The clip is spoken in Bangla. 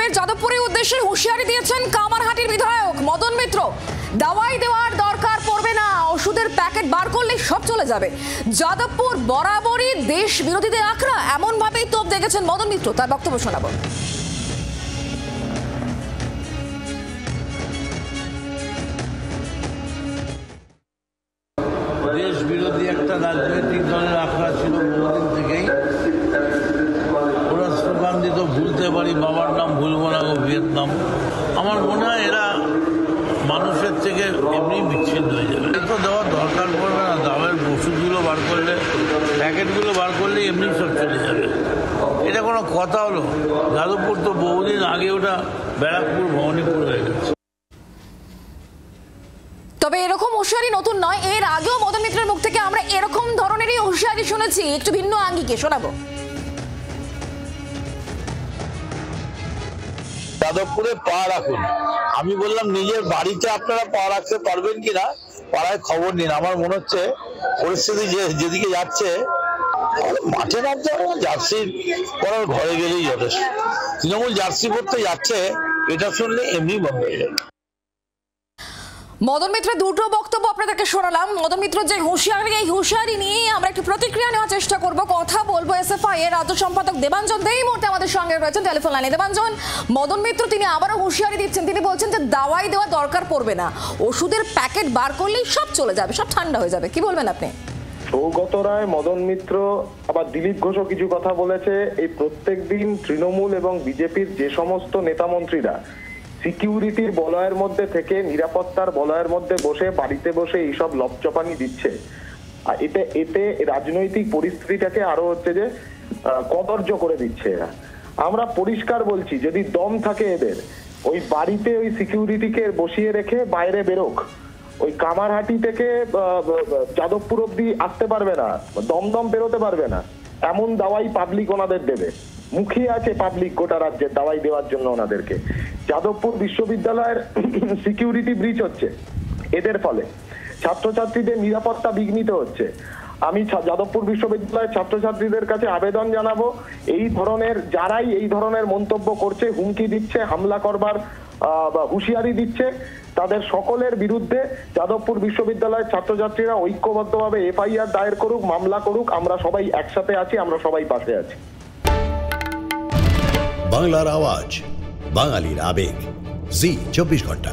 ফের যাদবপুরের উদ্দেশ্যে হুঁশিয়ারি দিয়েছেন কামারহাটির বিধায়ক মদন মিত্র। দাওয়াই দেওয়ার দরকার পড়বে না, ওষুধের প্যাকেট বার করলেই সব চলে যাবে। যাদবপুর বরাবরই দেশ বিরোধীদের আখড়া, এমন ভাবেই তোপ দেখেছেন মদন মিত্র। তার বক্তব্য শোনাবো। দেশ বিরোধী একটা রাজনৈতিক দলের আখড়া ছিল বহুদিন থেকেই। ওরা স্লোগান দিত ভুলতে পারি বাবার নাম, ভুলবো না গো ভিয়েতনাম। আমার মনে হয় এরা মানুষের থেকে এমনি বিচ্ছিন্ন হয়ে যাবে। এত দেওয়ার দরকার পড়বে না, দামের ওষুধগুলো বার করলে, প্যাকেটগুলো বার করলে এমনি সব চলে যাবে। এটা কোনো কথা হলো? যাদবপুর তো বহুদিন আগে ওটা ব্যারাকপুর ভবানীপুর হয়ে গেছে। তবে এরকম হুঁশিয়ারি নতুন নয়, এর আগেও মদন মিত্রের মুখ থেকে আমরা এরকম ধরনেরই হুঁশিয়ারি শুনেছি, একটু ভিন্ন আঙ্গিকে শোনাবো। যাদবপুরে পা রাখুন। আমি বললাম নিজের বাড়িতে আপনারা পা রাখতে পারবেন কিনা, পাড়ায় খবর নিন। আমার মনে হচ্ছে পরিস্থিতি যেদিকে যাচ্ছে, মাঠে নামতে জার্সি পরার ঘরে গেলেই যথেষ্ট। তৃণমূল জার্সি পরতে যাচ্ছে, এটা শুনলে এমনি বন্ধ হয়ে যাবে। মদন মিত্রের দুটো বক্তব্য আপনাদেরকে শোনালাম। মদন মিত্র যে হুঁশিয়ারি, এই হুঁশিয়ারি নিয়ে আমরা একটু প্রতিক্রিয়া নেওয়ার চেষ্টা করব, কথা বলবো। এসএফআই এর রাজ্য সম্পাদক দেবাঞ্জন এই মুহূর্তে আমাদের সঙ্গে রয়েছেন টেলিফোন লাইনে। দেবাঞ্জন, মদন মিত্র তিনি আবারও হুঁশিয়ারি দিচ্ছেন, তিনি বলছেন যে দাওয়াই দেওয়া দরকার পড়বে না, ওষুধের প্যাকেট বার করলেই সব চলে যাবে, সব ঠান্ডা হয়ে যাবে। কি বলবেন আপনি? সৌগত রায়, মদন মিত্র, আবার দিলীপ ঘোষও কিছু কথা বলেছে। এই প্রত্যেক দিন তৃণমূল এবং বিজেপির যে সমস্ত নেতা মন্ত্রীরা সিকিউরিটির বলয়ের মধ্যে থেকে, নিরাপত্তার বলয়ের মধ্যে বসে, বাড়িতে বসে এইসব লপচপানি দিচ্ছে, এতে রাজনৈতিক পরিস্থিতিটাকে আরো হচ্ছে যে কদর্য করে দিচ্ছে এরা। আমরা পরিষ্কার বলছি, যদি দম থাকে এদের, ওই বাড়িতে ওই সিকিউরিটিকে বসিয়ে রেখে বাইরে বেরোক। ওই কামারহাটি থেকে যাদবপুর অব্দি আসতে পারবে না, দমদম বেরোতে পারবে না, এমন দাওয়াই পাবলিক ওনাদের দেবে। মুখিয়ে আছে পাবলিক গোটা রাজ্যের দাওয়াই দেওয়ার জন্য ওনাদেরকে। যাদবপুর বিশ্ববিদ্যালয়ের সিকিউরিটি ব্রিচ হচ্ছে এদের ফলে, ছাত্রছাত্রীদের নিরাপত্তা বিঘ্নিত হচ্ছে। আমি যাদবপুর বিশ্ববিদ্যালয়ের ছাত্রছাত্রীদের কাছে আবেদন জানাবো, এই ধরনের যারাই এই ধরনের মন্তব্য করছে, হুমকি দিচ্ছে, হামলা করবার হুঁশিয়ারি দিচ্ছে, তাদের সকলের বিরুদ্ধে যাদবপুর বিশ্ববিদ্যালয়ের ছাত্রছাত্রীরা ঐক্যবদ্ধভাবে এফআইআর দায়ের করুক, মামলা করুক। আমরা সবাই একসাথে আছি, আমরা সবাই পাশে আছি। বাংলার আওয়াজ, বাঙালির আবেগ, জি 24 ঘন্টা।